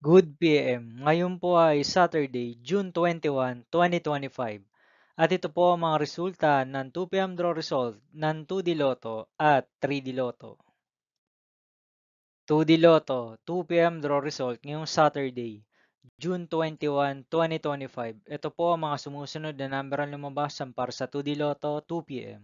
Good PM. Ngayon po ay Saturday, June 21, 2025. At ito po ang mga resulta ng 2 PM draw result ng 2D Lotto at 3D Lotto. 2D Lotto, 2 PM draw result ngayong Saturday, June 21, 2025. Ito po ang mga sumusunod na number ang lumabas para sa 2D Lotto 2 PM.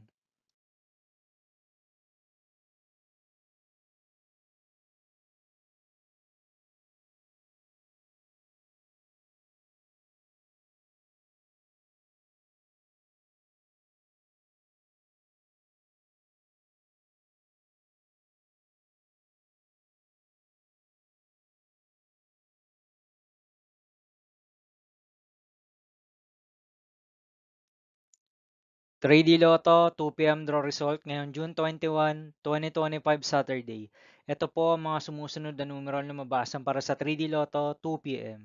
3D Lotto 2 PM draw result ngayong June 21, 2025 Saturday. Ito po ang mga sumusunod na numero ang lumabas para sa 3D Lotto 2 PM.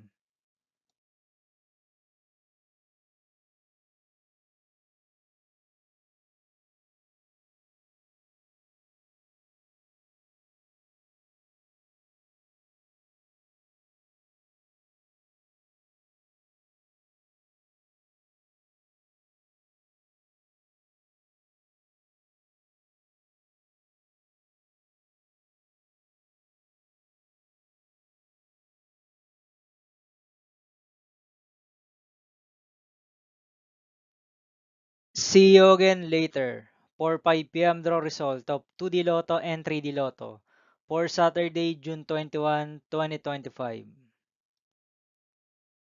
See you again later for 5 PM draw result of 2D Lotto and 3D Lotto for Saturday, June 21, 2025.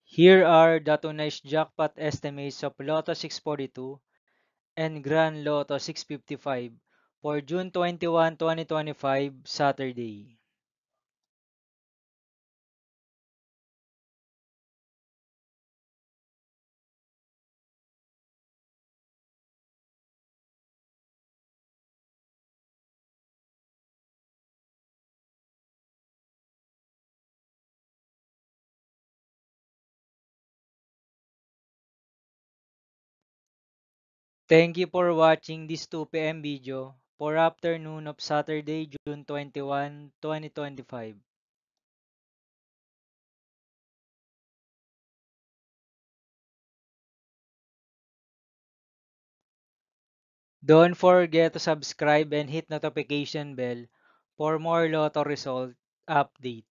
Here are the tonight's jackpot estimates of Lotto 642 and Grand Lotto 655 for June 21, 2025 Saturday. Thank you for watching this 2 PM video for afternoon of Saturday, June 21, 2025. Don't forget to subscribe and hit notification bell for more Lotto result update.